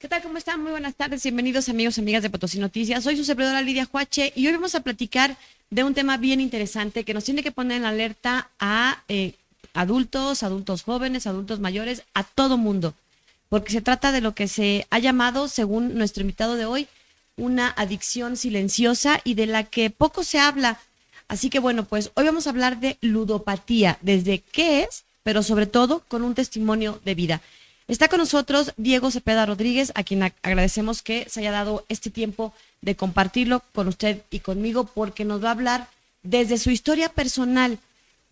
¿Qué tal? ¿Cómo están? Muy buenas tardes. Bienvenidos amigos y amigas de Potosí Noticias. Soy su servidora Lidia Juache y hoy vamos a platicar de un tema bien interesante que nos tiene que poner en alerta a adultos, adultos jóvenes, adultos mayores, a todo mundo. Porque se trata de lo que se ha llamado, según nuestro invitado de hoy, una adicción silenciosa y de la que poco se habla. Así que bueno, pues hoy vamos a hablar de ludopatía, desde qué es, pero sobre todo con un testimonio de vida. Está con nosotros Diego Cepeda Rodríguez, a quien agradecemos que se haya dado este tiempo de compartirlo con usted y conmigo, porque nos va a hablar desde su historia personal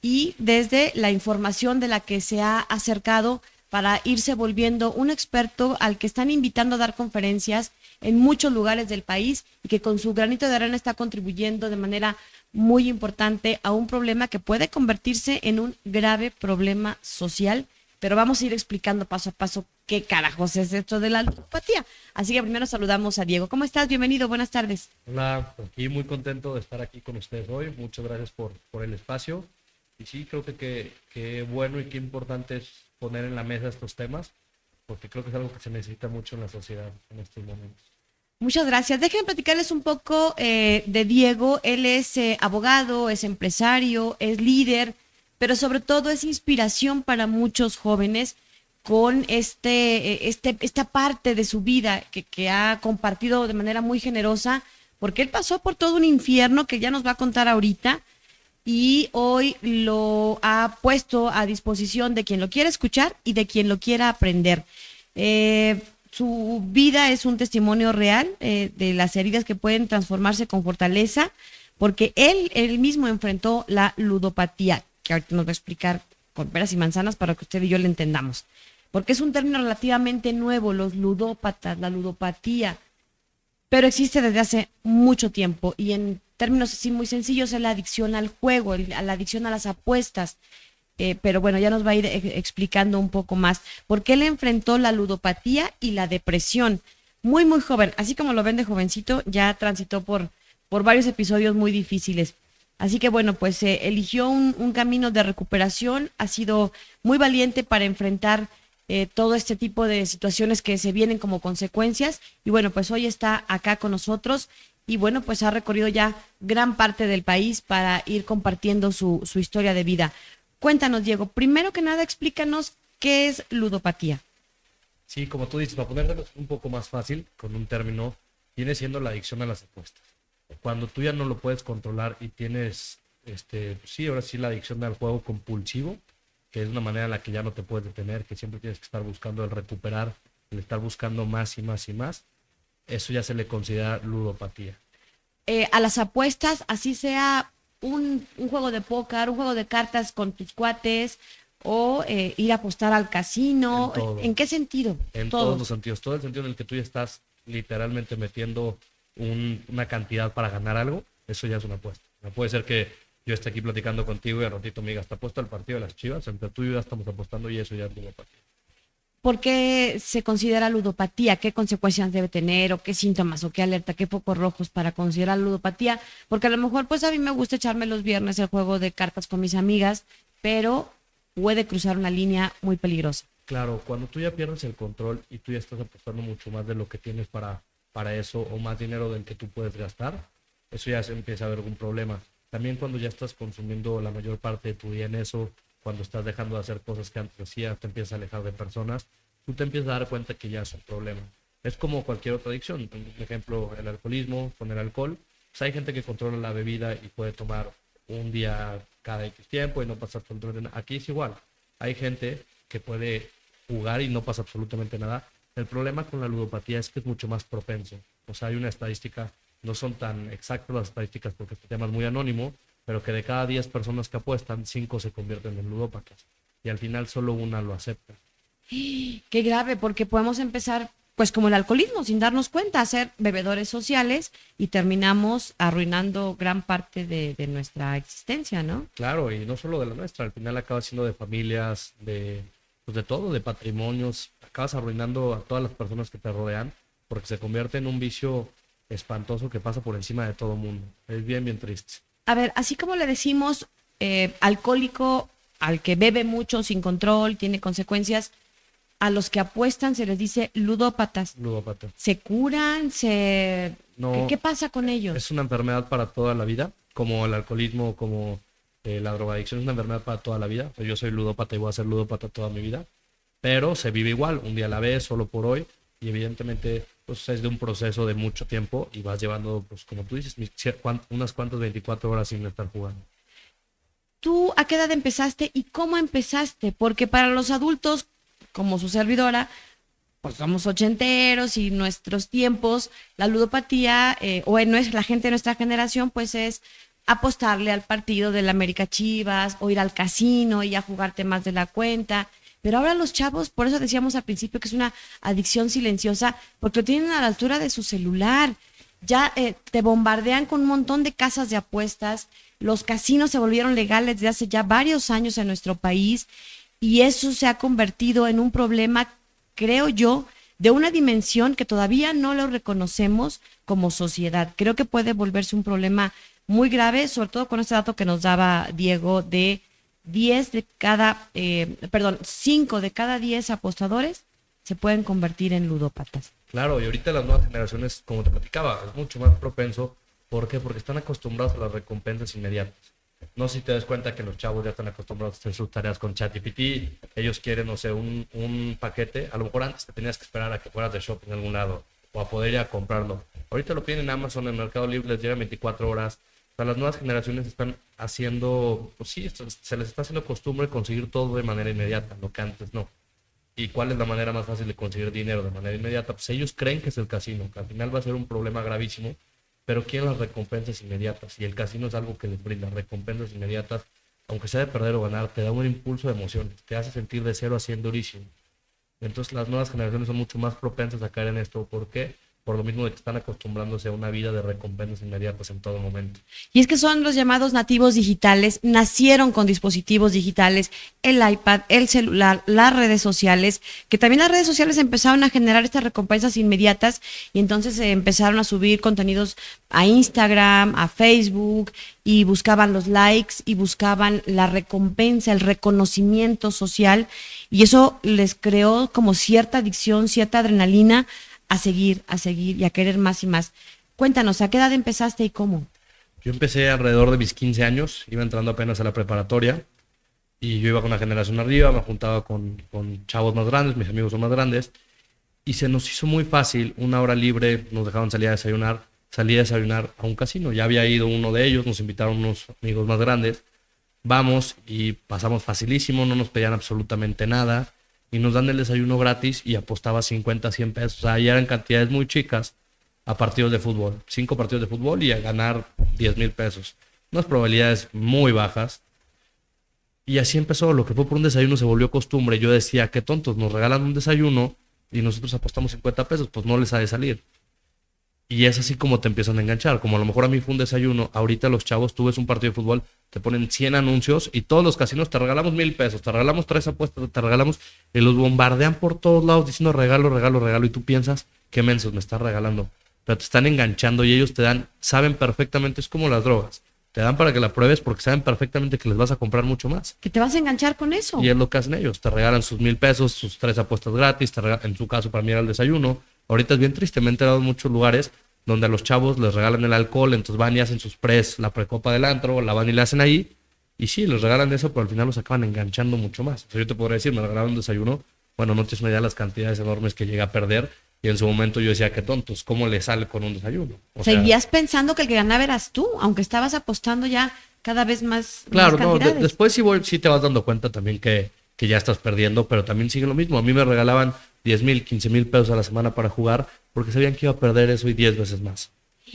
y desde la información de la que se ha acercado para irse volviendo un experto al que están invitando a dar conferencias en muchos lugares del país y que con su granito de arena está contribuyendo de manera muy importante a un problema que puede convertirse en un grave problema social, pero vamos a ir explicando paso a paso qué carajos es esto de la ludopatía. Así que primero saludamos a Diego. ¿Cómo estás? Bienvenido, buenas tardes. Hola, aquí muy contento de estar aquí con ustedes hoy. Muchas gracias por el espacio. Y sí, creo que bueno y qué importante es poner en la mesa estos temas, porque creo que es algo que se necesita mucho en la sociedad en estos momentos. Muchas gracias. Déjenme platicarles un poco de Diego. Él es abogado, es empresario, es líder, pero sobre todo es inspiración para muchos jóvenes con esta parte de su vida que ha compartido de manera muy generosa, porque él pasó por todo un infierno que ya nos va a contar ahorita y hoy lo ha puesto a disposición de quien lo quiera escuchar y de quien lo quiera aprender. Su vida es un testimonio real de las heridas que pueden transformarse con fortaleza, porque él mismo enfrentó la ludopatía, que ahorita nos va a explicar con peras y manzanas para que usted y yo le entendamos. Porque es un término relativamente nuevo, los ludópatas, la ludopatía, pero existe desde hace mucho tiempo y en términos así muy sencillos es la adicción al juego, la adicción a las apuestas. Pero bueno, ya nos va a ir explicando un poco más, porque él enfrentó la ludopatía y la depresión muy, muy joven, así como lo ven de jovencito, ya transitó por varios episodios muy difíciles. Así que bueno, pues eligió un camino de recuperación, ha sido muy valiente para enfrentar todo este tipo de situaciones que se vienen como consecuencias. Y bueno, pues hoy está acá con nosotros y bueno, pues ha recorrido ya gran parte del país para ir compartiendo su historia de vida. Cuéntanos, Diego, primero que nada explícanos qué es ludopatía. Sí, como tú dices, para ponerlo un poco más fácil, con un término, viene siendo la adicción a las apuestas. Cuando tú ya no lo puedes controlar y tienes, sí, ahora sí, la adicción al juego compulsivo, que es una manera en la que ya no te puedes detener, que siempre tienes que estar buscando el recuperar, el estar buscando más y más y más, eso ya se le considera ludopatía. A las apuestas, así sea un juego de póker, un juego de cartas con tus cuates o ir a apostar al En casino. todo, ¿En qué sentido? en todos los Todos. sentidos, todo el sentido en el que tú ya estás literalmente metiendo una cantidad para ganar algo, eso ya es una apuesta. No puede ser que yo esté aquí platicando contigo y al ratito me digas, te apuesto al partido de las Chivas, entre tú y yo ya estamos apostando y eso ya es ludopatía. ¿Por qué se considera ludopatía? ¿Qué consecuencias debe tener o qué síntomas o qué alerta, qué focos rojos para considerar ludopatía? Porque a lo mejor pues a mí me gusta echarme los viernes el juego de cartas con mis amigas, pero puede cruzar una línea muy peligrosa. Claro, cuando tú ya pierdes el control y tú ya estás apostando mucho más de lo que tienes para eso o más dinero del que tú puedes gastar, eso ya se empieza a ver algún problema. También cuando ya estás consumiendo la mayor parte de tu día en eso, cuando estás dejando de hacer cosas que antes hacías, te empiezas a alejar de personas, tú te empiezas a dar cuenta que ya es un problema. Es como cualquier otra adicción. Por ejemplo, el alcoholismo, con el alcohol. Pues hay gente que controla la bebida y puede tomar un día cada X tiempo y no pasa absolutamente nada. Aquí es igual. Hay gente que puede jugar y no pasa absolutamente nada. El problema con la ludopatía es que es mucho más propenso. O sea, hay una estadística, no son tan exactas las estadísticas porque este tema es muy anónimo, pero que de cada 10 personas que apuestan, 5 se convierten en ludópatas. Y al final solo una lo acepta. Qué grave, porque podemos empezar, pues como el alcoholismo, sin darnos cuenta, a ser bebedores sociales y terminamos arruinando gran parte de nuestra existencia, ¿no? Claro, y no solo de la nuestra, al final acaba siendo de familias, pues de todo, de patrimonios, acabas arruinando a todas las personas que te rodean, porque se convierte en un vicio espantoso que pasa por encima de todo mundo. Es bien, bien triste. A ver, así como le decimos alcohólico al que bebe mucho sin control, tiene consecuencias, a los que apuestan se les dice ludópatas. Ludópata. ¿Se curan? No, ¿Qué pasa con ellos? es una enfermedad para toda la vida, como el alcoholismo, como la drogadicción, es una enfermedad para toda la vida. O sea, yo soy ludópata y voy a ser ludópata toda mi vida, pero se vive igual, un día a la vez, solo por hoy, y evidentemente pues es de un proceso de mucho tiempo y vas llevando, pues como tú dices, unas cuantas 24 horas sin estar jugando. ¿Tú a qué edad empezaste y cómo empezaste? Porque para los adultos, como su servidora, pues somos ochenteros y nuestros tiempos, la ludopatía, la gente de nuestra generación, pues es apostarle al partido del América Chivas o ir al casino y a jugarte más de la cuenta. Pero ahora los chavos, por eso decíamos al principio que es una adicción silenciosa, porque lo tienen a la altura de su celular. Ya te bombardean con un montón de casas de apuestas. Los casinos se volvieron legales desde hace ya varios años en nuestro país y eso se ha convertido en un problema, creo yo, de una dimensión que todavía no lo reconocemos como sociedad. Creo que puede volverse un problema muy grave, sobre todo con este dato que nos daba Diego de 5 de cada 10 apostadores se pueden convertir en ludópatas. Claro, y ahorita las nuevas generaciones, como te platicaba, es mucho más propenso. ¿Por qué? Porque están acostumbrados a las recompensas inmediatas. No sé si te das cuenta que los chavos ya están acostumbrados a hacer sus tareas con ChatGPT. Ellos quieren, no sé, un paquete. A lo mejor antes te tenías que esperar a que fueras de shopping en algún lado o a poder ir a comprarlo. Ahorita lo piden en Amazon, en Mercado Libre, les llega en 24 horas. O sea, las nuevas generaciones están haciendo, pues sí, se les está haciendo costumbre conseguir todo de manera inmediata, lo que antes no. ¿Y cuál es la manera más fácil de conseguir dinero de manera inmediata? Pues ellos creen que es el casino, que al final va a ser un problema gravísimo, pero quieren las recompensas inmediatas. Y el casino es algo que les brinda recompensas inmediatas, aunque sea de perder o ganar, te da un impulso de emociones, te hace sentir de 0 a 100 durísimo. Entonces las nuevas generaciones son mucho más propensas a caer en esto. ¿Por qué? Por lo mismo de que están acostumbrándose a una vida de recompensas inmediatas en todo momento. Y es que son los llamados nativos digitales, nacieron con dispositivos digitales, el iPad, el celular, las redes sociales, que también las redes sociales empezaron a generar estas recompensas inmediatas y entonces empezaron a subir contenidos a Instagram, a Facebook y buscaban los likes y buscaban la recompensa, el reconocimiento social y eso les creó como cierta adicción, cierta adrenalina a seguir y a querer más y más. Cuéntanos, ¿a qué edad empezaste y cómo? Yo empecé alrededor de mis 15 años, iba entrando apenas a la preparatoria y yo iba con una generación arriba, me juntaba con chavos más grandes, mis amigos son más grandes y se nos hizo muy fácil, una hora libre, nos dejaban salir a desayunar, salí a desayunar a un casino, ya había ido uno de ellos, nos invitaron unos amigos más grandes, vamos y pasamos facilísimo, no nos pedían absolutamente nada y nos dan el desayuno gratis y apostaba 50, 100 pesos. O sea, ya eran cantidades muy chicas a partidos de fútbol. 5 partidos de fútbol y a ganar 10,000 pesos. Unas probabilidades muy bajas. Y así empezó. Lo que fue por un desayuno se volvió costumbre. Yo decía, qué tontos, nos regalan un desayuno y nosotros apostamos 50 pesos. Pues no les ha de salir. Y es así como te empiezan a enganchar. Como a lo mejor a mí fue un desayuno, ahorita los chavos, tú ves un partido de fútbol, te ponen 100 anuncios y todos los casinos te regalamos 1,000 pesos, te regalamos 3 apuestas, te regalamos, y los bombardean por todos lados diciendo regalo, regalo, regalo. Y tú piensas, qué mensos, me estás regalando. Pero te están enganchando y ellos te dan, saben perfectamente, es como las drogas. Te dan para que la pruebes porque saben perfectamente que les vas a comprar mucho más. Que te vas a enganchar con eso. Y es lo que hacen ellos, te regalan sus 1,000 pesos, sus 3 apuestas gratis, en su caso para mí era el desayuno. Ahorita es bien triste, me he enterado en muchos lugares donde a los chavos les regalan el alcohol, entonces van y hacen sus la precopa del antro, la van y la hacen ahí, y sí, les regalan eso, pero al final los acaban enganchando mucho más. O sea, yo te podría decir, me regalaron un desayuno, bueno, no tienes una idea de las cantidades enormes que llega a perder, y en su momento yo decía, qué tontos, ¿cómo le sale con un desayuno? Seguías pensando que el que ganaba eras tú, aunque estabas apostando ya cada vez más. Claro, más no, cantidades. después sí te vas dando cuenta también que ya estás perdiendo, pero también sigue lo mismo. A mí me regalaban 10,000, 15,000 pesos a la semana para jugar, porque sabían que iba a perder eso y 10 veces más.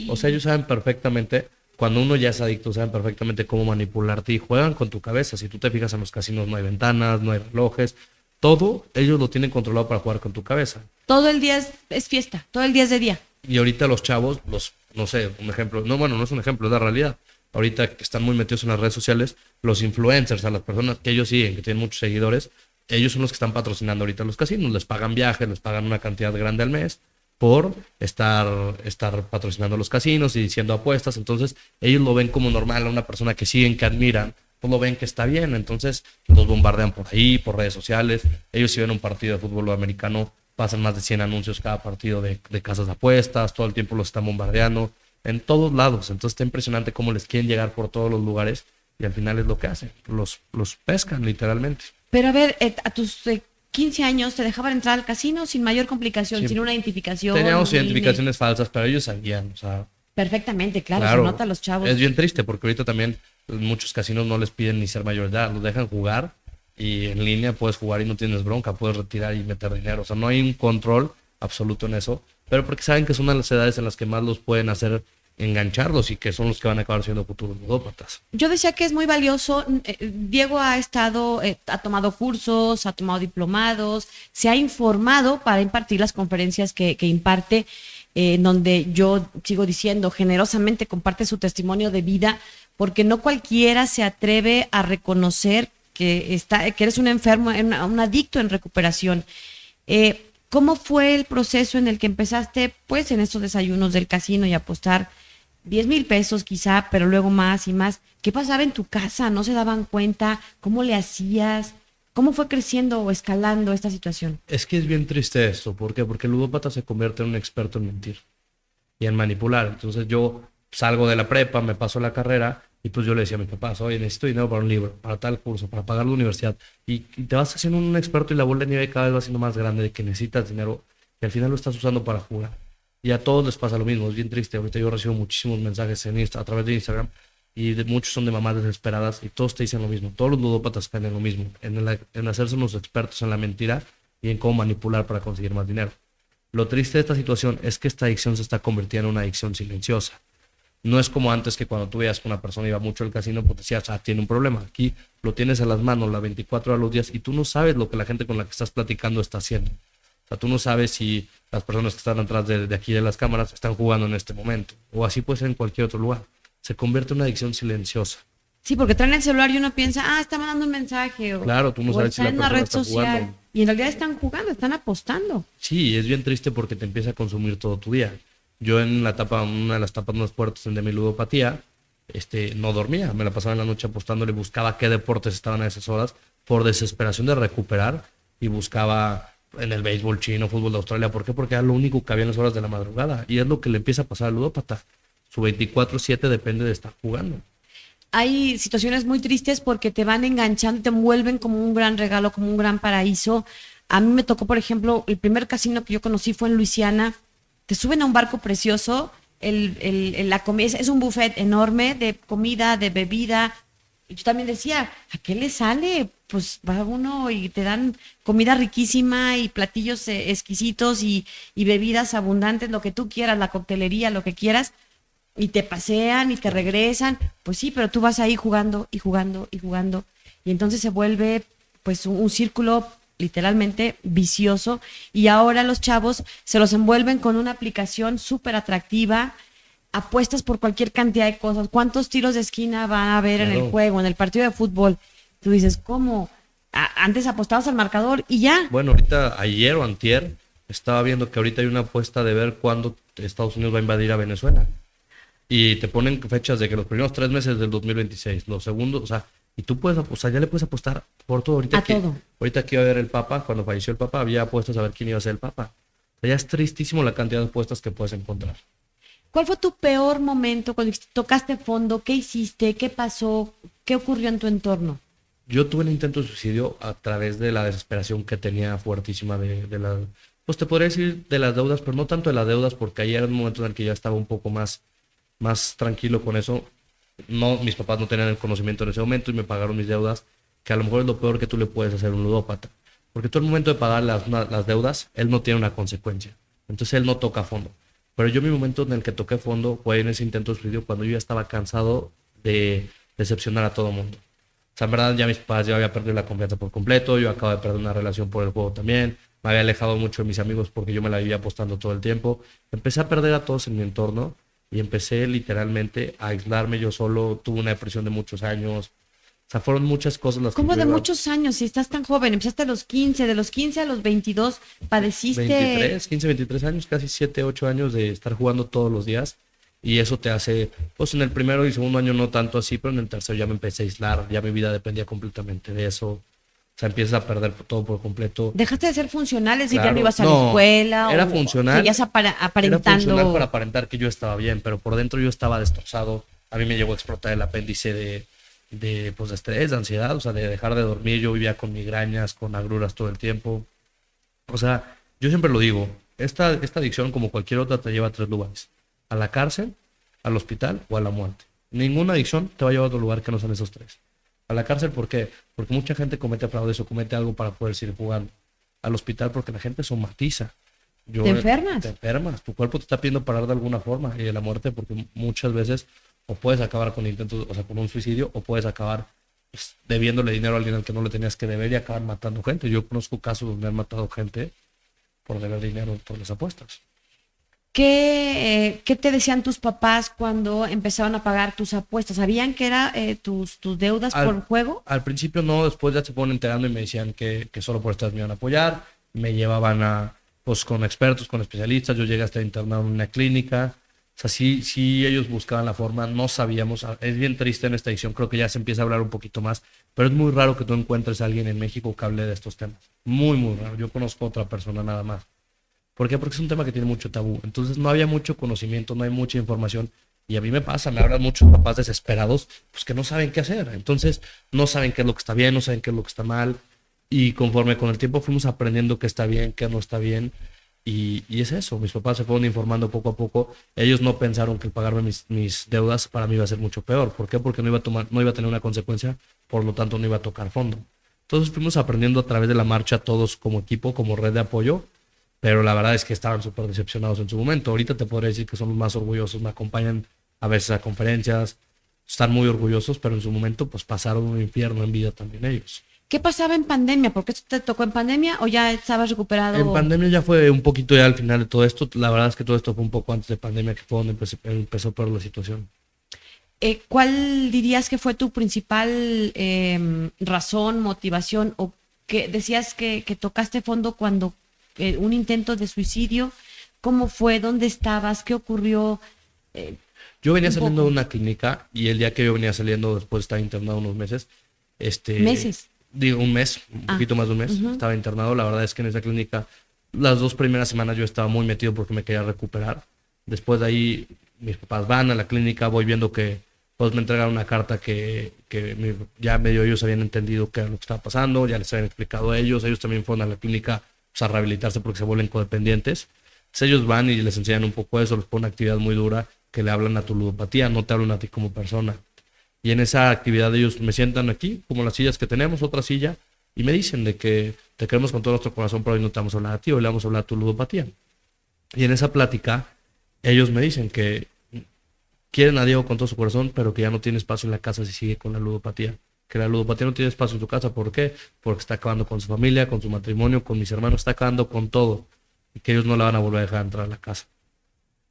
O sea, ellos saben perfectamente, cuando uno ya es adicto, saben perfectamente cómo manipularte y juegan con tu cabeza. Si tú te fijas en los casinos, no hay ventanas, no hay relojes, todo ellos lo tienen controlado para jugar con tu cabeza. Todo el día es fiesta, todo el día es de día. Y ahorita los chavos, no sé, un ejemplo, no, bueno, no es un ejemplo, es la realidad. Ahorita que están muy metidos en las redes sociales, los influencers, a las personas que ellos siguen, que tienen muchos seguidores, ellos son los que están patrocinando ahorita los casinos, les pagan viajes, les pagan una cantidad grande al mes por estar patrocinando los casinos y diciendo apuestas. Entonces ellos lo ven como normal a una persona que siguen, que admiran, pues lo ven que está bien, entonces los bombardean por ahí, por redes sociales. Ellos si ven un partido de fútbol americano, pasan más de 100 anuncios cada partido de casas de apuestas, todo el tiempo los están bombardeando en todos lados. Entonces está impresionante cómo les quieren llegar por todos los lugares y al final es lo que hacen, los pescan literalmente. Pero a ver, a tus 15 años te dejaban entrar al casino sin mayor complicación, Sí. sin una identificación. Teníamos un INE. identificaciones falsas, pero ellos sabían, o sea, Perfectamente, claro, claro, se nota a los chavos. es bien triste porque ahorita también muchos casinos no les piden ni ser mayor de edad, los dejan jugar y en línea puedes jugar y no tienes bronca, puedes retirar y meter dinero. O sea, no hay un control absoluto en eso, pero porque saben que son las edades en las que más los pueden hacer engancharlos y que son los que van a acabar siendo futuros ludópatas. Yo decía que es muy valioso. Diego ha estado, ha tomado cursos, ha tomado diplomados, se ha informado para impartir las conferencias que imparte, en donde yo sigo diciendo generosamente comparte su testimonio de vida, porque no cualquiera se atreve a reconocer que eres un enfermo, un adicto en recuperación. ¿Cómo fue el proceso en el que empezaste, pues, en estos desayunos del casino y apostar 10,000 pesos quizá, pero luego más y más? ¿Qué pasaba en tu casa? ¿No se daban cuenta? ¿Cómo le hacías? ¿Cómo fue creciendo o escalando esta situación? Es que es bien triste esto, ¿por qué? Porque el ludópata se convierte en un experto en mentir y en manipular. Entonces yo salgo de la prepa, me paso la carrera y pues yo le decía a mis papás, oye, necesito dinero para un libro, para tal curso, para pagar la universidad. Y te vas haciendo un experto y la bola de nieve cada vez va siendo más grande de que necesitas dinero y al final lo estás usando para jugar. Y a todos les pasa lo mismo, es bien triste. Ahorita yo recibo muchísimos mensajes a través de Instagram y muchos son de mamás desesperadas y todos te dicen lo mismo. Todos los ludópatas caen en lo mismo, en hacerse unos expertos en la mentira y en cómo manipular para conseguir más dinero. Lo triste de esta situación es que esta adicción se está convirtiendo en una adicción silenciosa. No es como antes que cuando tú veías que una persona iba mucho al casino, pues decías, tiene un problema. Aquí lo tienes a las manos las 24 horas los días y tú no sabes lo que la gente con la que estás platicando está haciendo. O sea, tú no sabes si las personas que están atrás de aquí de las cámaras están jugando en este momento. O así puede ser en cualquier otro lugar. Se convierte en una adicción silenciosa. Sí, porque traen el celular y uno piensa, está mandando un mensaje. Claro, tú no sabes si está la en una persona red está social. jugando. Y en realidad están jugando, están apostando. Sí, es bien triste porque te empieza a consumir todo tu día. Yo en una de las etapas más fuertes de mi ludopatía, no dormía, me la pasaba en la noche apostándole, buscaba qué deportes estaban a esas horas por desesperación de recuperar y buscaba en el béisbol chino, fútbol de Australia. ¿Por qué? Porque era lo único que había en las horas de la madrugada y es lo que le empieza a pasar al ludópata. Su 24/7 depende de estar jugando. Hay situaciones muy tristes porque te van enganchando, te envuelven como un gran regalo, como un gran paraíso. A mí me tocó, por ejemplo, el primer casino que yo conocí fue en Luisiana. Te suben a un barco precioso, la comida es un buffet enorme de comida, de bebida. Y yo también decía, ¿a qué le sale? Pues va uno y te dan comida riquísima y platillos exquisitos y bebidas abundantes, lo que tú quieras, la coctelería, lo que quieras, y te pasean y te regresan. Pues sí, pero tú vas ahí jugando y jugando y jugando. Y entonces se vuelve pues un círculo literalmente vicioso, y ahora los chavos se los envuelven con una aplicación súper atractiva, apuestas por cualquier cantidad de cosas. ¿Cuántos tiros de esquina van a haber en el juego, en el partido de fútbol? Tú dices, ¿cómo? Antes apostabas al marcador y ya. Bueno, ahorita ayer o antier estaba viendo que ahorita hay una apuesta de ver cuándo Estados Unidos va a invadir a Venezuela. Y te ponen fechas de que los primeros 3 meses del 2026, los segundos, o sea, y tú puedes apostar, ya le puedes apostar por todo. Ahorita que iba a ver el Papa, cuando falleció el Papa, había apuestas a ver quién iba a ser el Papa. O sea, ya es tristísimo la cantidad de apuestas que puedes encontrar. ¿Cuál fue tu peor momento cuando tocaste fondo? ¿Qué hiciste? ¿Qué pasó? ¿Qué ocurrió en tu entorno? Yo tuve un intento de suicidio a través de la desesperación que tenía fuertísima pues te podría decir de las deudas, pero no tanto de las deudas, porque ahí era un momento en el que ya estaba un poco más tranquilo con eso. No, mis papás no tenían el conocimiento en ese momento y me pagaron mis deudas, que a lo mejor es lo peor que tú le puedes hacer a un ludópata, porque tú al momento de pagar las deudas, él no tiene una consecuencia, entonces él no toca fondo. Pero yo mi momento en el que toqué fondo fue en ese intento de suicidio, cuando yo ya estaba cansado de decepcionar a todo mundo. O sea, en verdad ya mis papás, ya había perdido la confianza por completo, yo acabo de perder una relación por el juego también, me había alejado mucho de mis amigos porque yo me la vivía apostando todo el tiempo, empecé a perder a todos en mi entorno y empecé literalmente a aislarme yo solo, tuve una depresión de muchos años. O sea, fueron muchas cosas las que ¿Cómo de muchos años? Si estás tan joven, empezaste a los 15, de los 15 a los 22, padeciste... 23 años, casi 7, 8 años de estar jugando todos los días Y eso te hace, pues en el primero y segundo año no tanto así, pero en el tercero ya me empecé a aislar, ya mi vida dependía completamente de eso. O sea, empiezas a perder todo por completo. Dejaste de ser funcional, es decir, ya no Claro, ibas a la no, escuela era o funcional. seguías Era aparentando. funcional para aparentar que yo estaba bien, pero por dentro yo estaba destrozado. A mí me llegó a explotar el apéndice pues de estrés, de ansiedad, o sea, de dejar de dormir. Yo vivía con migrañas, con agruras todo el tiempo. O sea, yo siempre lo digo, esta adicción, como cualquier otra, te lleva a tres lugares: a la cárcel, al hospital o a la muerte. Ninguna adicción te va a llevar a otro lugar que no sean esos tres. A la cárcel, ¿por qué? Porque mucha gente comete fraudes o comete algo para poder seguir jugando. Al hospital, porque la gente somatiza. ¿Te enfermas? Te enfermas, tu cuerpo te está pidiendo parar de alguna forma. Y de la muerte, porque muchas veces o puedes acabar con intentos, o sea, con un suicidio, o puedes acabar pues, debiéndole dinero a alguien al que no le tenías que deber y acabar matando gente. Yo conozco casos donde han matado gente por deber dinero por las apuestas. ¿Qué te decían tus papás cuando empezaron a pagar tus apuestas? ¿Sabían que era tus deudas por juego? Al principio no, después ya se ponen enterando y me decían que solo por estas me iban a apoyar. Me llevaban pues con expertos, con especialistas. Yo llegué hasta internado en una clínica. O sea, sí ellos buscaban la forma, no sabíamos. Es bien triste en esta edición, creo que ya se empieza a hablar un poquito más, pero es muy raro que tú encuentres a alguien en México que hable de estos temas. Muy, muy raro. Yo conozco a otra persona nada más. ¿Por qué? Porque es un tema que tiene mucho tabú. Entonces no había mucho conocimiento, no hay mucha información. Y a mí me pasa, me hablan muchos papás desesperados, pues que no saben qué hacer. Entonces no saben qué es lo que está bien, no saben qué es lo que está mal. Y conforme con el tiempo fuimos aprendiendo qué está bien, qué no está bien. Y es eso, mis papás se fueron informando poco a poco. Ellos no pensaron que el pagarme mis deudas para mí iba a ser mucho peor. ¿Por qué? Porque no iba a tener una consecuencia, por lo tanto no iba a tocar fondo. Entonces fuimos aprendiendo a través de la marcha todos como equipo, como red de apoyo, pero la verdad es que estaban súper decepcionados en su momento. Ahorita te podría decir que son los más orgullosos, me acompañan a veces a conferencias, están muy orgullosos, pero en su momento pues pasaron un infierno en vida también ellos. ¿Qué pasaba en pandemia? ¿Por qué esto te tocó en pandemia o ya estabas recuperado? En pandemia ya fue un poquito ya al final de todo esto. La verdad es que todo esto fue un poco antes de pandemia, que fue donde empezó por la situación. ¿Cuál dirías que fue tu principal razón, motivación o que decías que tocaste fondo cuando un intento de suicidio? ¿Cómo fue? ¿Dónde estabas? ¿Qué ocurrió? Yo venía saliendo de una clínica y el día que yo venía saliendo, después de estar internado unos meses, ¿Meses? Digo, un mes, un poquito más de un mes, estaba internado. La verdad es que en esa clínica las 2 primeras semanas yo estaba muy metido porque me quería recuperar. Después de ahí mis papás van a la clínica, voy viendo que pues me entregaron una carta ya medio ellos habían entendido qué era lo que estaba pasando, ya les habían explicado a ellos también fueron a la clínica pues, a rehabilitarse porque se vuelven codependientes. Entonces ellos van y les enseñan un poco eso, les ponen una actividad muy dura que le hablan a tu ludopatía, no te hablan a ti como persona. Y en esa actividad ellos me sientan aquí, como las sillas que tenemos, otra silla, y me dicen de que te queremos con todo nuestro corazón, pero hoy no te vamos a hablar a ti, hoy le vamos a hablar a tu ludopatía. Y en esa plática, ellos me dicen que quieren a Diego con todo su corazón, pero que ya no tiene espacio en la casa si sigue con la ludopatía. Que la ludopatía no tiene espacio en su casa, ¿por qué? Porque está acabando con su familia, con su matrimonio, con mis hermanos, está acabando con todo. Y que ellos no la van a volver a dejar entrar a la casa.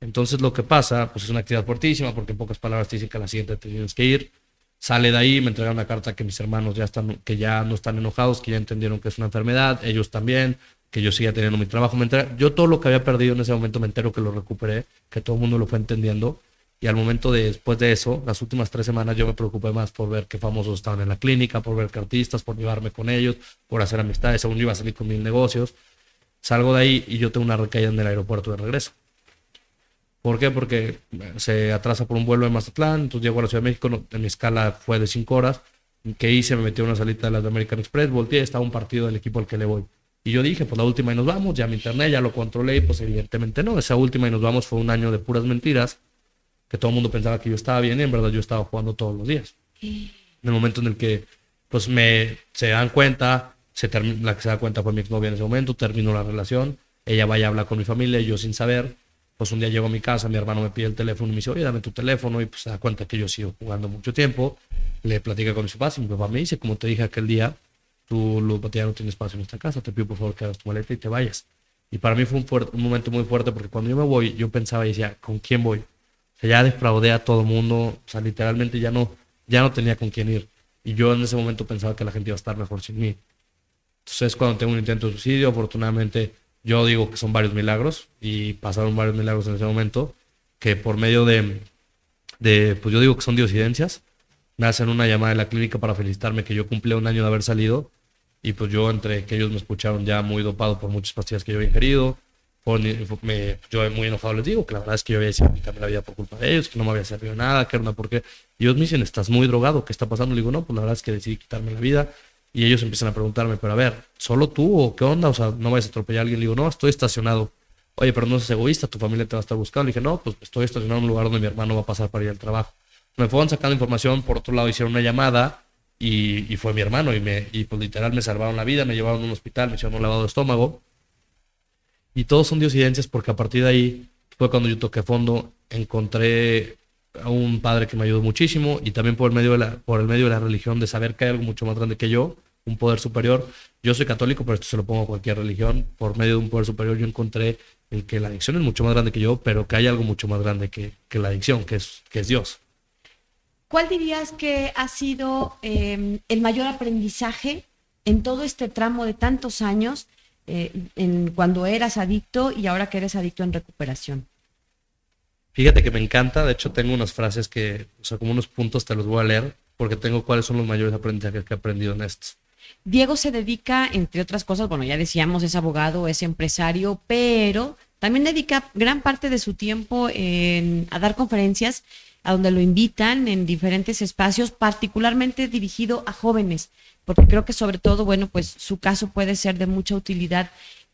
Entonces lo que pasa, pues es una actividad fuertísima, porque en pocas palabras te dicen que a la siguiente te tienes que ir. Sale de ahí, me entregan una carta que mis hermanos que ya no están enojados, que ya entendieron que es una enfermedad, ellos también, que yo siga teniendo mi trabajo. Yo todo lo que había perdido en ese momento me entero que lo recuperé, que todo el mundo lo fue entendiendo. Y al momento después de eso, las últimas 3 semanas yo me preocupé más por ver qué famosos estaban en la clínica, por ver qué artistas, por llevarme con ellos, por hacer amistades, aún yo iba a salir con 1000 negocios. Salgo de ahí y yo tengo una recaída en el aeropuerto de regreso. ¿Por qué? Porque se atrasa por un vuelo de Mazatlán, entonces llego a la Ciudad de México, en mi escala fue de 5 horas. ¿Qué hice? Me metí a una salita de las de American Express, volteé, estaba un partido del equipo al que le voy. Y yo dije, pues la última y nos vamos, ya me interné, ya lo controlé, y pues evidentemente no. Esa última y nos vamos fue un año de puras mentiras, que todo el mundo pensaba que yo estaba bien y en verdad yo estaba jugando todos los días. En el momento en el que pues se dan cuenta, la que se da cuenta fue mi exnovia en ese momento, terminó la relación, ella vaya a hablar con mi familia y yo sin saber. Pues un día llego a mi casa, mi hermano me pide el teléfono y me dice, oye, dame tu teléfono, y pues se da cuenta que yo sigo jugando mucho tiempo. Le platica con mis papás y mi papá me dice, como te dije aquel día, tu ludopatía no tiene espacio en esta casa, te pido por favor que hagas tu maleta y te vayas. Y para mí fue un momento muy fuerte porque cuando yo me voy, yo pensaba y decía, ¿con quién voy? O sea, ya defraudé a todo el mundo, o sea, literalmente ya no tenía con quién ir. Y yo en ese momento pensaba que la gente iba a estar mejor sin mí. Entonces cuando tengo un intento de suicidio, afortunadamente yo digo que son varios milagros y pasaron varios milagros en ese momento. que por medio pues yo digo que son diosidencias, me hacen una llamada de la clínica para felicitarme que yo cumplí un año de haber salido y pues yo entre que ellos me escucharon ya muy dopado por muchas pastillas que yo había ingerido, yo muy enojado les digo que la verdad es que yo había decidido quitarme la vida por culpa de ellos, que no me había servido nada, que era una porquería. Y ellos me dicen, ¿estás muy drogado? ¿Qué está pasando? Le digo, no, pues la verdad es que decidí quitarme la vida. Y ellos empiezan a preguntarme, pero a ver, ¿solo tú o qué onda? O sea, ¿no vayas a atropellar a alguien? Le digo, no, estoy estacionado. Oye, pero no seas egoísta, tu familia te va a estar buscando. Le dije, no, pues estoy estacionado en un lugar donde mi hermano va a pasar para ir al trabajo. Me fueron sacando información, por otro lado hicieron una llamada y fue mi hermano y pues literal me salvaron la vida, me llevaron a un hospital, me hicieron un lavado de estómago. Y todos son diosidencias porque a partir de ahí fue cuando yo toqué fondo, encontré a un padre que me ayudó muchísimo y también por el medio de la religión, de saber que hay algo mucho más grande que yo, un poder superior. Yo soy católico, pero esto se lo pongo a cualquier religión. Por medio de un poder superior yo encontré el que la adicción es mucho más grande que yo, pero que hay algo mucho más grande que la adicción, que es Dios. ¿Cuál dirías que ha sido el mayor aprendizaje en todo este tramo de tantos años, cuando eras adicto y ahora que eres adicto en recuperación? Fíjate que me encanta, de hecho tengo unas frases o sea, como unos puntos te los voy a leer, porque tengo cuáles son los mayores aprendizajes que he aprendido en esto. Diego se dedica, entre otras cosas, bueno, ya decíamos, es abogado, es empresario, pero también dedica gran parte de su tiempo a dar conferencias, a donde lo invitan en diferentes espacios, particularmente dirigido a jóvenes, porque creo que sobre todo, bueno, pues su caso puede ser de mucha utilidad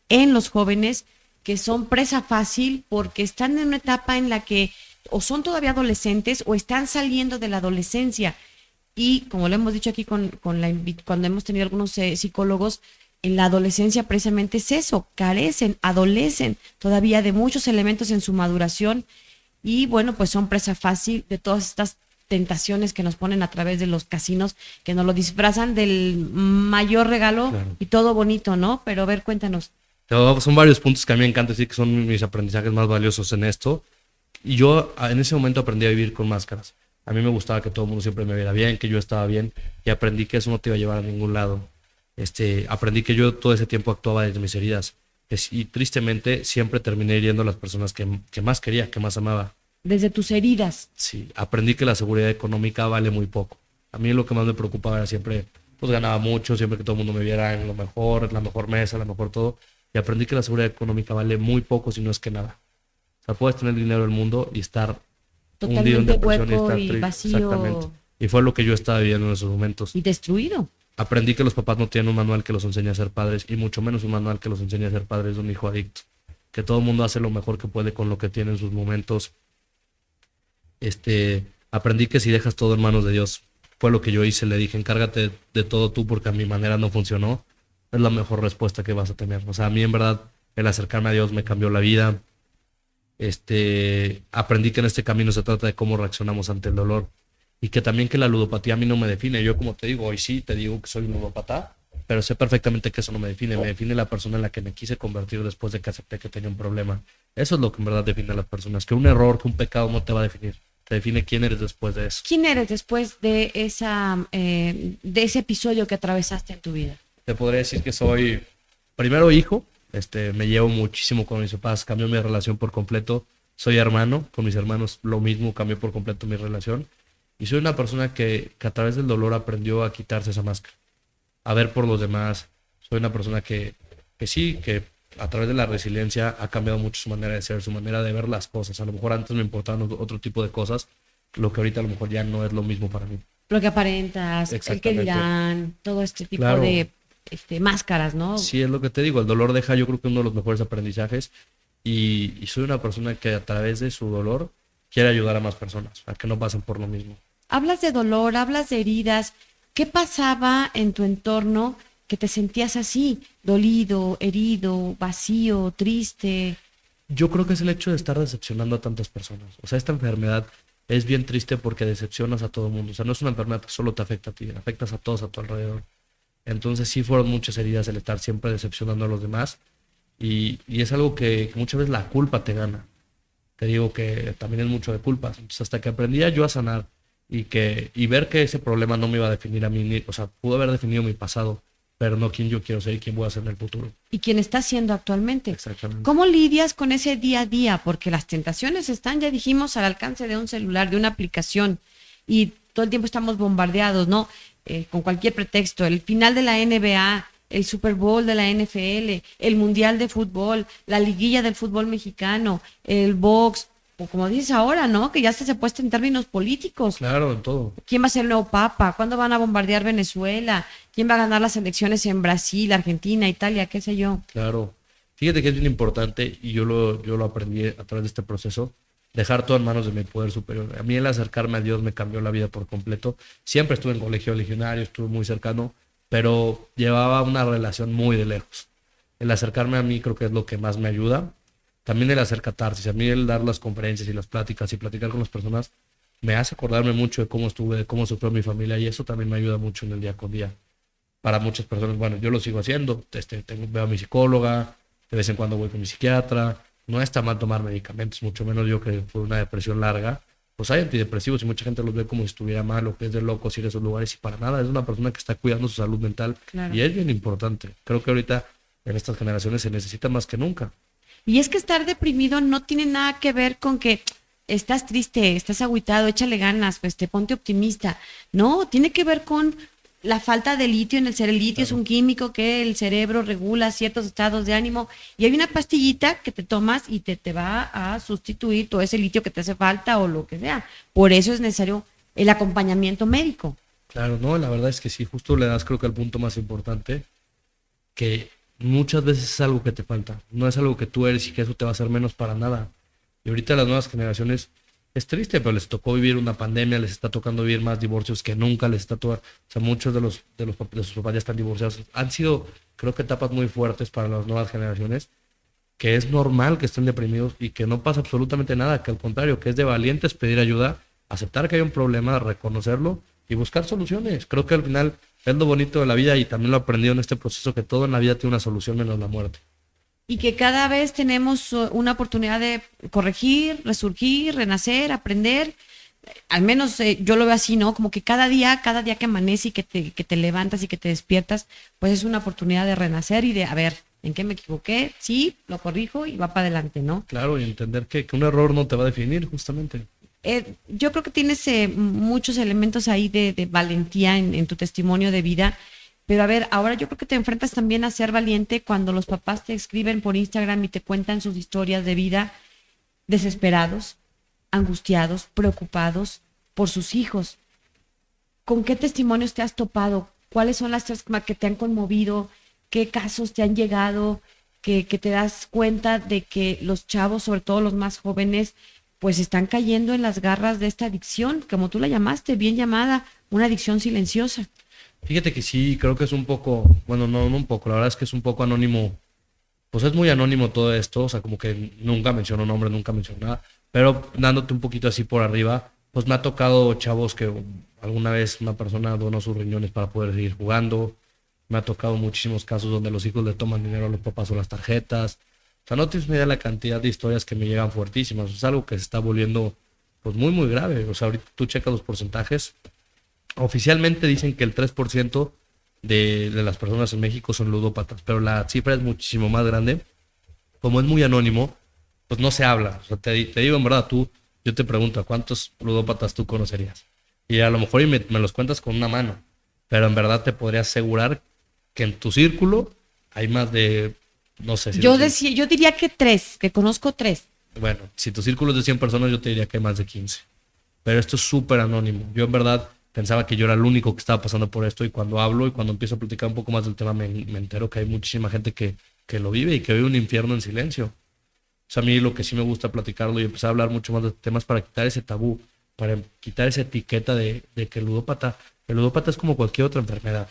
en los jóvenes que son presa fácil porque están en una etapa en la que o son todavía adolescentes o están saliendo de la adolescencia. Y como lo hemos dicho aquí cuando hemos tenido algunos psicólogos, en la adolescencia precisamente es eso, adolecen todavía de muchos elementos en su maduración y bueno, pues son presa fácil de todas estas tentaciones que nos ponen a través de los casinos, que nos lo disfrazan del mayor regalo. Claro. Y todo bonito, ¿no? Pero a ver, cuéntanos. Son varios puntos que a mí me encanta decir que son mis aprendizajes más valiosos en esto. Y yo en ese momento aprendí a vivir con máscaras. A mí me gustaba que todo el mundo siempre me viera bien, que yo estaba bien, y aprendí que eso no te iba a llevar a ningún lado. Aprendí que yo todo ese tiempo actuaba desde mis heridas. Y tristemente siempre terminé hiriendo a las personas que más quería, que más amaba. Desde tus heridas. Sí, aprendí que la seguridad económica vale muy poco. A mí lo que más me preocupaba era siempre, pues ganaba mucho, siempre que todo el mundo me viera en lo mejor, en la mejor mesa, la mejor todo. Y aprendí que la seguridad económica vale muy poco, si no es que nada. O sea, puedes tener dinero del mundo y estar hundido en depresión y estar triste. Vacío. Exactamente. Y fue lo que yo estaba viviendo en esos momentos. Y destruido. Aprendí que los papás no tienen un manual que los enseñe a ser padres y mucho menos un manual que los enseñe a ser padres de un hijo adicto. Que todo el mundo hace lo mejor que puede con lo que tiene en sus momentos. Aprendí que si dejas todo en manos de Dios, fue lo que yo hice. Le dije, encárgate de todo tú porque a mi manera no funcionó. Es la mejor respuesta que vas a tener. O sea, a mí en verdad el acercarme a Dios me cambió la vida. Aprendí que en este camino se trata de cómo reaccionamos ante el dolor y que también que la ludopatía a mí no me define. Yo, como te digo, hoy sí te digo que soy un ludópata, pero sé perfectamente que eso no me define. Me define la persona en la que me quise convertir después de que acepté que tenía un problema. Eso es lo que en verdad define a las personas. Que un error, que un pecado no te va a definir. Te define quién eres después de eso. ¿Quién eres después de de ese episodio que atravesaste en tu vida? Te podría decir que soy primero hijo. Me llevo muchísimo con mis papás, cambió mi relación por completo. Soy hermano, con mis hermanos lo mismo, cambió por completo mi relación. Y soy una persona que a través del dolor aprendió a quitarse esa máscara, a ver por los demás. Soy una persona que sí, que a través de la resiliencia ha cambiado mucho su manera de ser, su manera de ver las cosas. A lo mejor antes me importaban otro tipo de cosas, lo que ahorita a lo mejor ya no es lo mismo para mí. Lo que aparentas, el que dirán, todo este tipo de máscaras, ¿no? Sí, es lo que te digo, el dolor deja, yo creo que uno de los mejores aprendizajes y soy una persona que a través de su dolor quiere ayudar a más personas, a que no pasen por lo mismo. Hablas de dolor, hablas de heridas. ¿Qué pasaba en tu entorno que te sentías así, dolido, herido, vacío, triste? Yo creo que es el hecho de estar decepcionando a tantas personas. O sea, esta enfermedad es bien triste porque decepcionas a todo el mundo. O sea, no es una enfermedad que solo te afecta a ti, afectas a todos a tu alrededor. Entonces sí fueron muchas heridas el estar siempre decepcionando a los demás y es algo que muchas veces la culpa te gana. Te digo que también es mucho de culpas. Entonces hasta que aprendía yo a sanar y ver que ese problema no me iba a definir a mí, o sea, pudo haber definido mi pasado, pero no quién yo quiero ser y quién voy a ser en el futuro. Y quién está haciendo actualmente. Exactamente. ¿Cómo lidias con ese día a día? Porque las tentaciones están, ya dijimos, al alcance de un celular, de una aplicación, y todo el tiempo estamos bombardeados, ¿no? Con cualquier pretexto. El final de la NBA, el Super Bowl de la NFL, el Mundial de Fútbol, la liguilla del fútbol mexicano, el box, o como dices ahora, ¿no? Que ya se ha puesto en términos políticos. Claro, en todo. ¿Quién va a ser el nuevo papa? ¿Cuándo van a bombardear Venezuela? ¿Quién va a ganar las elecciones en Brasil, Argentina, Italia, qué sé yo? Claro. Fíjate que es bien importante y yo lo aprendí a través de este proceso, dejar todo en manos de mi poder superior. A mí el acercarme a Dios me cambió la vida por completo. Siempre estuve en colegio legionario, estuve muy cercano, pero llevaba una relación muy de lejos. El acercarme a mí creo que es lo que más me ayuda. También el hacer catarsis, a mí el dar las conferencias y las pláticas y platicar con las personas me hace acordarme mucho de cómo estuve, de cómo sufrió mi familia y eso también me ayuda mucho en el día con día. Para muchas personas, bueno, yo lo sigo haciendo, veo a mi psicóloga, de vez en cuando voy con mi psiquiatra, no está mal tomar medicamentos, mucho menos yo que fue una depresión larga, pues hay antidepresivos y mucha gente los ve como si estuviera mal o que es de locos ir a esos lugares y para nada, es una persona que está cuidando su salud mental Claro. y es bien importante. Creo que ahorita en estas generaciones se necesita más que nunca. Y es que estar deprimido no tiene nada que ver con que estás triste, estás agüitado, échale ganas, pues te ponte optimista. No, tiene que ver con la falta de litio en el cerebro. El litio es un químico que el cerebro regula ciertos estados de ánimo y hay una pastillita que te tomas y te va a sustituir todo ese litio que te hace falta o lo que sea. Por eso es necesario el acompañamiento médico. Claro, no, la verdad es que sí, justo le das creo que al punto más importante, que muchas veces es algo que te falta, no es algo que tú eres y que eso te va a hacer menos para nada. Y ahorita las nuevas generaciones es triste, pero les tocó vivir una pandemia, les está tocando vivir más divorcios que nunca, les está tocando, o sea, muchos de sus papás ya están divorciados. Han sido, creo que etapas muy fuertes para las nuevas generaciones, que es normal que estén deprimidos y que no pasa absolutamente nada, que al contrario, que es de valientes pedir ayuda, aceptar que hay un problema, reconocerlo y buscar soluciones. Creo que al final es lo bonito de la vida y también lo he aprendido en este proceso, que todo en la vida tiene una solución menos la muerte. Y que cada vez tenemos una oportunidad de corregir, resurgir, renacer, aprender. Al menos yo lo veo así, ¿no? Como que cada día que amanece y que te levantas y que te despiertas, pues es una oportunidad de renacer y de, a ver, ¿en qué me equivoqué? Sí, lo corrijo y va para adelante, ¿no? Claro, y entender que un error no te va a definir, justamente. Yo creo que tienes muchos elementos ahí de valentía en tu testimonio de vida. Pero a ver, ahora yo creo que te enfrentas también a ser valiente cuando los papás te escriben por Instagram y te cuentan sus historias de vida desesperados, angustiados, preocupados por sus hijos. ¿Con qué testimonios te has topado? ¿Cuáles son las tres que te han conmovido? ¿Qué casos te han llegado? Que te das cuenta de que los chavos, sobre todo los más jóvenes, pues están cayendo en las garras de esta adicción, como tú la llamaste, bien llamada, una adicción silenciosa. Fíjate que sí, creo que es un poco, bueno, no un poco, la verdad es que es un poco anónimo, pues es muy anónimo todo esto, o sea, como que nunca menciono nombre, nunca menciono nada, pero dándote un poquito así por arriba, pues me ha tocado chavos que alguna vez una persona donó sus riñones para poder seguir jugando, me ha tocado muchísimos casos donde los hijos le toman dinero a los papás o las tarjetas, o sea, no tienes ni idea de la cantidad de historias que me llegan fuertísimas, es algo que se está volviendo pues muy grave, o sea, ahorita tú checas los porcentajes. Oficialmente dicen que el 3% de las personas en México son ludópatas, pero la cifra es muchísimo más grande. Como es muy anónimo, pues no se habla. O sea, te digo en verdad, yo te pregunto, ¿a cuántos ludópatas tú conocerías? Y a lo mejor me los cuentas con una mano, pero en verdad te podría asegurar que en tu círculo hay más de, no sé si... Yo diría que tres, que conozco tres. Bueno, si tu círculo es de 100 personas, yo te diría que hay más de 15. Pero esto es súper anónimo. Yo en verdad pensaba que yo era el único que estaba pasando por esto y cuando hablo y cuando empiezo a platicar un poco más del tema me entero que hay muchísima gente que lo vive y que vive un infierno en silencio. O sea, a mí lo que sí me gusta platicarlo y empezar a hablar mucho más de temas para quitar ese tabú, para quitar esa etiqueta de que el ludópata es como cualquier otra enfermedad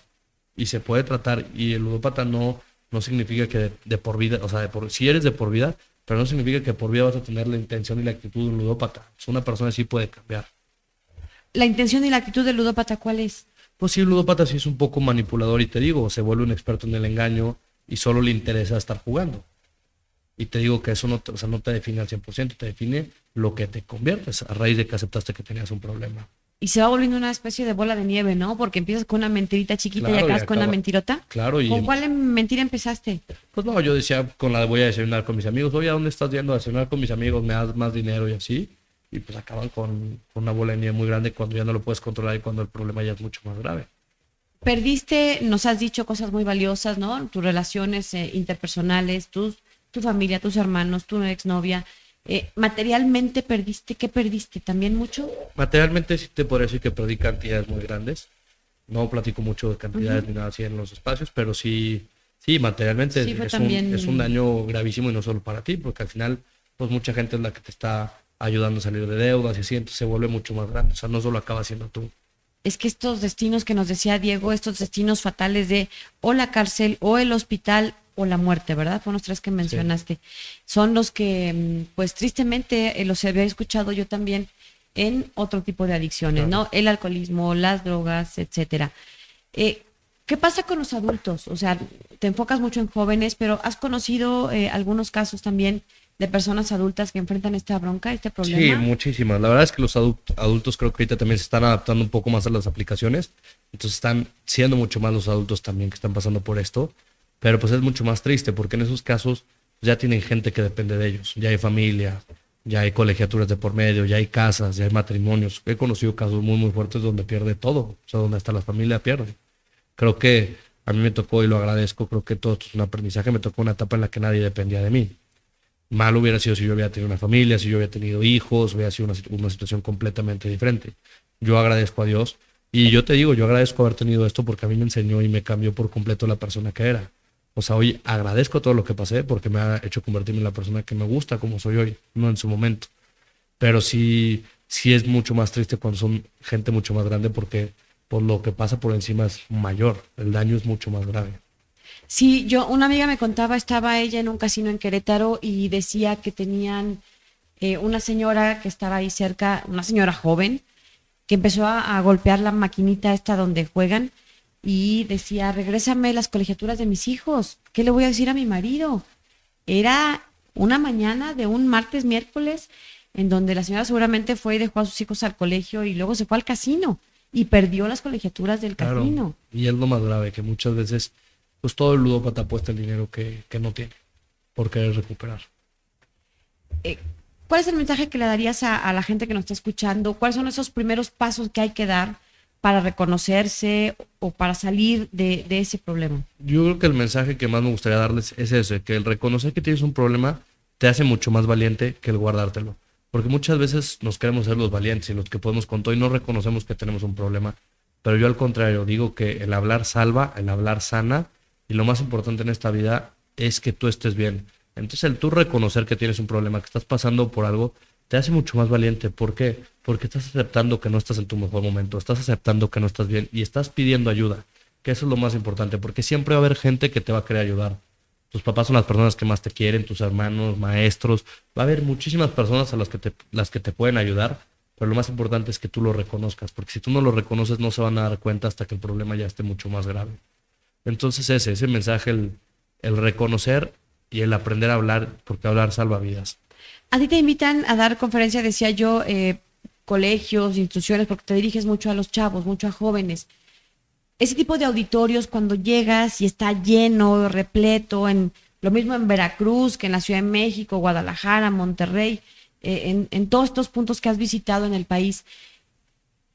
y se puede tratar y el ludópata no significa que de por vida, o sea, si eres de por vida, pero no significa que por vida vas a tener la intención y la actitud de un ludópata. O sea, una persona sí puede cambiar. La intención y la actitud del ludópata, ¿cuál es? Pues sí, el ludópata sí es un poco manipulador y te digo, se vuelve un experto en el engaño y solo le interesa estar jugando. Y te digo que eso no te define al 100%, te define lo que te conviertes a raíz de que aceptaste que tenías un problema. Y se va volviendo una especie de bola de nieve, ¿no? Porque empiezas con una mentirita chiquita y Claro, acabas con una mentirota. Claro, ¿Con cuál mentira empezaste? pues no, yo decía con la de voy a desayunar con mis amigos, oye, ¿a dónde estás yendo a desayunar con mis amigos? ¿Me das más dinero y así? Y pues acaban con una bola de nieve muy grande cuando ya no lo puedes controlar y cuando el problema ya es mucho más grave. Perdiste, nos has dicho cosas muy valiosas, ¿no? Tus relaciones interpersonales, tu familia, tus hermanos, tu exnovia. Materialmente perdiste, ¿qué perdiste? ¿También mucho? Materialmente sí te podría decir que perdí cantidades muy grandes. No platico mucho de cantidades ni nada así en los espacios, pero sí, sí, materialmente Sí, fue es también. es un daño gravísimo y no solo para ti, porque al final, pues mucha gente es la que te está ayudando a salir de deudas y así, entonces se vuelve mucho más grande. O sea, no solo acaba siendo tú. Es que estos destinos que nos decía Diego, estos destinos fatales de o la cárcel o el hospital o la muerte, ¿verdad? Fueron los tres que Sí, mencionaste. Son los que, pues tristemente, los había escuchado yo también en otro tipo de adicciones, claro. ¿no? El alcoholismo, las drogas, etcétera. Eh, ¿Qué pasa con los adultos? O sea, te enfocas mucho en jóvenes, pero ¿has conocido algunos casos también de personas adultas que enfrentan esta bronca, este Sí, problema? muchísimas. La verdad es que los adultos creo que ahorita también se están adaptando un poco más a las aplicaciones. Entonces están siendo mucho más los adultos también que están pasando por esto. Pero pues es mucho más triste porque en esos casos ya tienen gente que depende de ellos. Ya hay familia, ya hay colegiaturas de por medio, ya hay casas, ya hay matrimonios. He conocido casos muy, muy fuertes donde pierde todo. O sea, donde hasta la familia pierde. Creo que a mí me tocó y lo agradezco. Creo que todo esto es un aprendizaje. Me tocó una etapa en la que nadie dependía de mí. Mal hubiera sido si yo hubiera tenido una familia, si yo hubiera tenido hijos, hubiera sido una situación completamente diferente. Yo agradezco a Dios y yo te digo, yo agradezco haber tenido esto porque a mí me enseñó y me cambió por completo la persona que era. O sea, hoy agradezco todo lo que pasé porque me ha hecho convertirme en la persona que me gusta como soy hoy, no en su momento. Pero sí, sí es mucho más triste cuando son gente mucho más grande porque por lo que pasa por encima es mayor, el daño es mucho más grave. Sí, una amiga me contaba, estaba ella en un casino en Querétaro y decía que tenían una señora que estaba ahí cerca, una señora joven, que empezó a golpear la maquinita esta donde juegan y decía, regrésame las colegiaturas de mis hijos, ¿qué le voy a decir a mi marido? Era una mañana de un martes, miércoles, en donde la señora seguramente fue y dejó a sus hijos al colegio y luego se fue al casino y perdió las colegiaturas del Claro, casino. y es lo más grave, que muchas veces pues todo el ludópata apuesta el dinero que no tiene por querer recuperar. eh, ¿Cuál es el mensaje que le darías a la gente que nos está escuchando? ¿Cuáles son esos primeros pasos que hay que dar para reconocerse o para salir de ese problema? Yo creo que el mensaje que más me gustaría darles es ese, que el reconocer que tienes un problema te hace mucho más valiente que el guardártelo. Porque muchas veces nos queremos ser los valientes y los que podemos con todo y no reconocemos que tenemos un problema. Pero yo al contrario digo que el hablar salva, el hablar sana y lo más importante en esta vida es que tú estés bien. Entonces el tú reconocer que tienes un problema, que estás pasando por algo, te hace mucho más valiente. ¿Por qué? Porque estás aceptando que no estás en tu mejor momento, estás aceptando que no estás bien y estás pidiendo ayuda, que eso es lo más importante, porque siempre va a haber gente que te va a querer ayudar. Tus papás son las personas que más te quieren, tus hermanos, maestros, va a haber muchísimas personas a las que te pueden ayudar, pero lo más importante es que tú lo reconozcas, porque si tú no lo reconoces no se van a dar cuenta hasta que el problema ya esté mucho más grave. Entonces ese mensaje, el reconocer y el aprender a hablar, porque hablar salva vidas. A ti te invitan a dar conferencia, decía yo, colegios, instituciones, porque te diriges mucho a los chavos, mucho a jóvenes. Ese tipo de auditorios, cuando llegas y está lleno, repleto, lo mismo en Veracruz que en la Ciudad de México, Guadalajara, Monterrey, en todos estos puntos que has visitado en el país,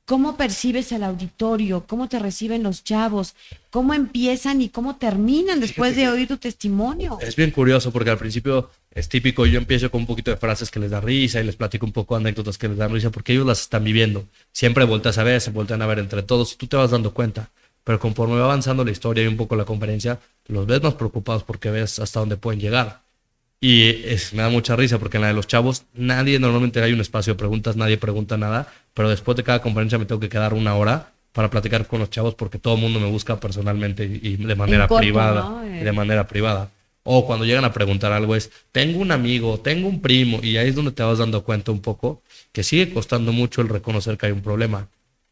¿cómo percibes el auditorio? ¿Cómo te reciben los chavos? ¿Cómo empiezan y cómo terminan después Fíjate de que oír tu testimonio? es bien curioso porque al principio es típico, yo empiezo con un poquito de frases que les da risa y les platico un poco anécdotas que les dan risa porque ellos las están viviendo. Siempre volteas a ver, se voltean a ver entre todos y tú te vas dando cuenta. Pero conforme va avanzando la historia y un poco la conferencia, los ves más preocupados porque ves hasta dónde pueden llegar. Me da mucha risa porque en la de los chavos nadie, normalmente hay un espacio de preguntas, nadie pregunta nada, pero después de cada conferencia me tengo que quedar una hora para platicar con los chavos porque todo el mundo me busca personalmente y de En manera corto, privada, ¿no? y de manera privada. O cuando llegan a preguntar algo es, tengo un amigo, tengo un primo, y ahí es donde te vas dando cuenta un poco que sigue costando mucho el reconocer que hay un problema.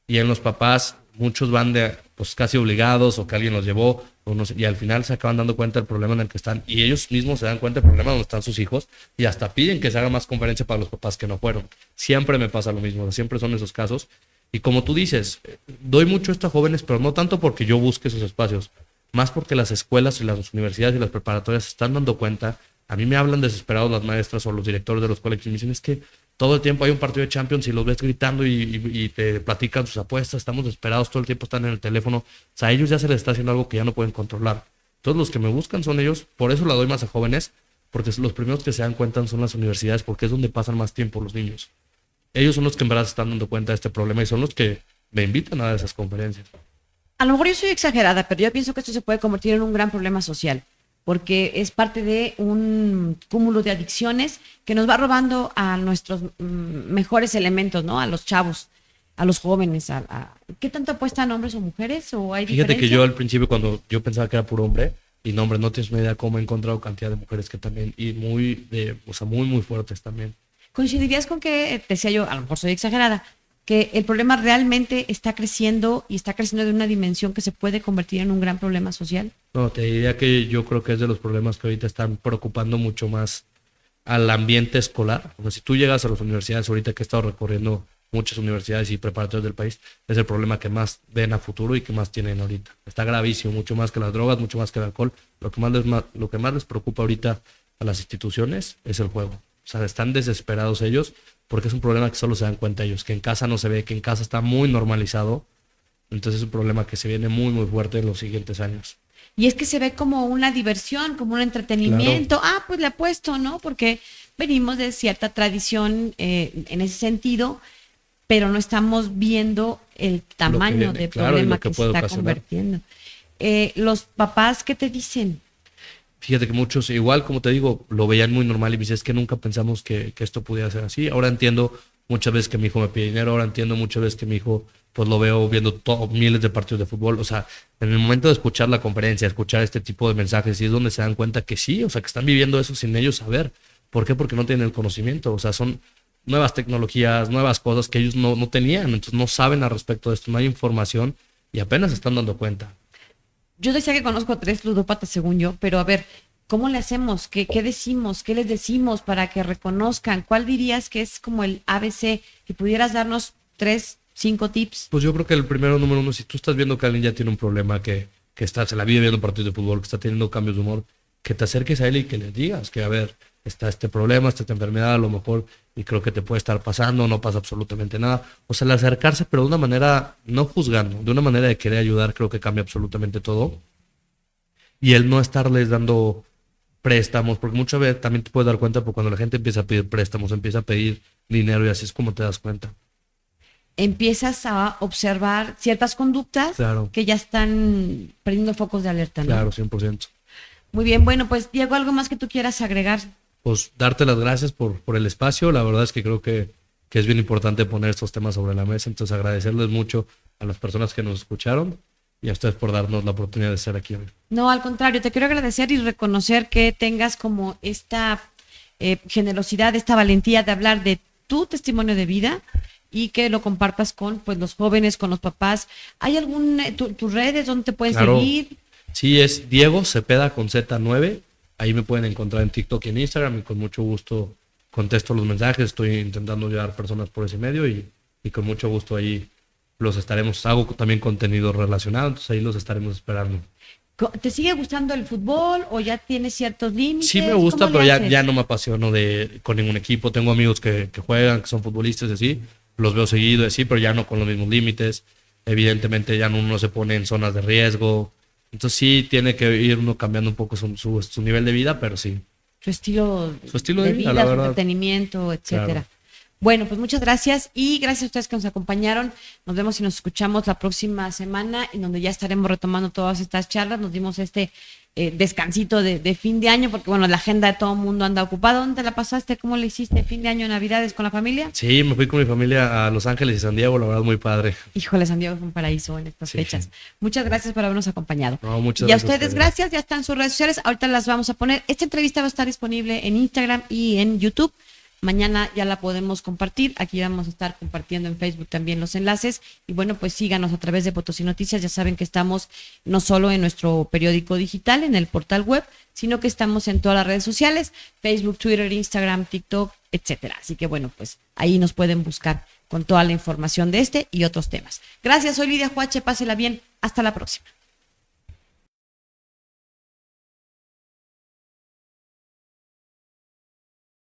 Y en los papás, muchos van de, pues casi obligados o que alguien los llevó, o no sé, y al final se acaban dando cuenta del problema en el que están, y ellos mismos se dan cuenta del problema donde están sus hijos, y hasta piden que se haga más conferencia para los papás que no fueron. Siempre me pasa lo mismo, siempre son esos casos, Y como tú dices, doy mucho esto a jóvenes, pero no tanto porque yo busque esos espacios, más porque las escuelas y las universidades y las preparatorias se están dando cuenta. A mí me hablan desesperados las maestras o los directores de los colegios y me dicen, es que todo el tiempo hay un partido de Champions y los ves gritando y te platican sus apuestas, estamos desesperados, todo el tiempo están en el teléfono. O sea, a ellos ya se les está haciendo algo que ya no pueden controlar. Todos los que me buscan son ellos, por eso la doy más a jóvenes, porque los primeros que se dan cuenta son las universidades, porque es donde pasan más tiempo los niños. Ellos son los que en verdad se están dando cuenta de este problema y son los que me invitan a dar esas conferencias. A lo mejor yo soy exagerada, pero yo pienso que esto se puede convertir en un gran problema social, porque es parte de un cúmulo de adicciones que nos va robando a nuestros mejores elementos, ¿no? A los chavos, a los jóvenes. ¿Qué tanto apuestan hombres o mujeres? ¿O hay Fíjate diferencia? que yo al principio, cuando yo pensaba que era puro hombre, y no, hombre, no tienes una idea cómo he encontrado cantidad de mujeres que también, y muy fuertes también. ¿Coincidirías con que, decía yo, a lo mejor soy exagerada, que el problema realmente está creciendo y está creciendo de una dimensión que se puede convertir en un gran problema social? No, te diría que yo creo que es de los problemas que ahorita están preocupando mucho más al ambiente escolar. O sea, si tú llegas a las universidades, ahorita que he estado recorriendo muchas universidades y preparatorias del país, es el problema que más ven a futuro y que más tienen ahorita. Está gravísimo, mucho más que las drogas, mucho más que el alcohol. Lo que más les preocupa ahorita a las instituciones es el juego. O sea, están desesperados ellos porque es un problema que solo se dan cuenta ellos, que en casa no se ve, que en casa está muy normalizado. Entonces es un problema que se viene muy fuerte en los siguientes años. Y es que se ve como una diversión, como un entretenimiento. Claro. Pues le apuesto, ¿no? Porque venimos de cierta tradición en ese sentido, pero no estamos viendo el tamaño de problema que se está convirtiendo. Los papás, ¿qué te dicen? Fíjate que muchos, igual como te digo, lo veían muy normal y me dicen, es que nunca pensamos que esto pudiera ser así. Ahora entiendo muchas veces que mi hijo me pide dinero, ahora entiendo muchas veces que mi hijo, pues lo veo viendo miles de partidos de fútbol. O sea, en el momento de escuchar la conferencia, escuchar este tipo de mensajes, y es donde se dan cuenta que sí, o sea, que están viviendo eso sin ellos saber. ¿Por qué? Porque no tienen el conocimiento. O sea, son nuevas tecnologías, nuevas cosas que ellos no tenían, entonces no saben al respecto de esto, no hay información y apenas se están dando cuenta. Yo decía que conozco 3 ludópatas según yo, pero a ver, ¿cómo le hacemos? ¿Qué decimos? ¿Qué les decimos para que reconozcan? ¿Cuál dirías que es como el ABC? Que pudieras darnos 3, 5 tips. Pues yo creo que el primero, número uno, si tú estás viendo que alguien ya tiene un problema, que se la vive viendo partidos de fútbol, que está teniendo cambios de humor, que te acerques a él y que le digas que, a ver, está este problema, está esta enfermedad, a lo mejor, y creo que te puede estar pasando, no pasa absolutamente nada. O sea, el acercarse, pero de una manera, no juzgando, de una manera de querer ayudar, creo que cambia absolutamente todo. Y el no estarles dando préstamos, porque muchas veces también te puedes dar cuenta, porque cuando la gente empieza a pedir préstamos, empieza a pedir dinero y así es como te das cuenta. Empiezas a observar ciertas conductas Claro. que ya están prendiendo focos de alerta, ¿no? Claro, 100%. Muy bien, bueno, pues Diego, ¿algo más que tú quieras agregar? Pues darte las gracias por el espacio. La verdad es que creo que es bien importante poner estos temas sobre la mesa. Entonces agradecerles mucho a las personas que nos escucharon y a ustedes por darnos la oportunidad de estar aquí hoy. No, al contrario, te quiero agradecer y reconocer que tengas como esta generosidad, esta valentía de hablar de tu testimonio de vida y que lo compartas con pues los jóvenes, con los papás. ¿Hay tus redes donde te pueden seguir? Sí, es Diego Cepeda con Z9. Ahí me pueden encontrar en TikTok y en Instagram y con mucho gusto contesto los mensajes. Estoy intentando ayudar a personas por ese medio y con mucho gusto ahí hago también contenido relacionado, entonces ahí los estaremos esperando. ¿Te sigue gustando el fútbol o ya tienes ciertos límites? Sí me gusta, pero ya no me apasiono con ningún equipo. Tengo amigos que juegan, que son futbolistas y así, los veo seguido y así, pero ya no con los mismos límites. Evidentemente ya uno se pone en zonas de riesgo. Entonces sí tiene que ir uno cambiando un poco su nivel de vida, pero sí. Su estilo de vida, su entretenimiento, etcétera. Claro. Bueno, pues muchas gracias y gracias a ustedes que nos acompañaron. Nos vemos y nos escuchamos la próxima semana, en donde ya estaremos retomando todas estas charlas. Nos dimos este descansito de fin de año, porque bueno, la agenda de todo el mundo anda ocupada. ¿Dónde la pasaste? ¿Cómo le hiciste fin de año, Navidades con la familia? Sí, me fui con mi familia a Los Ángeles y San Diego, la verdad muy padre. Híjole, San Diego es un paraíso en estas fechas. Muchas gracias por habernos acompañado. No, muchas y a ustedes, gracias, ya están sus redes sociales. Ahorita las vamos a poner. Esta entrevista va a estar disponible en Instagram y en YouTube. Mañana ya la podemos compartir. Aquí vamos a estar compartiendo en Facebook también los enlaces. Y bueno, pues síganos a través de Potosí Noticias. Ya saben que estamos no solo en nuestro periódico digital, en el portal web, sino que estamos en todas las redes sociales, Facebook, Twitter, Instagram, TikTok, etcétera. Así que bueno, pues ahí nos pueden buscar con toda la información de este y otros temas. Gracias, soy Lidia Juache, pásela bien. Hasta la próxima.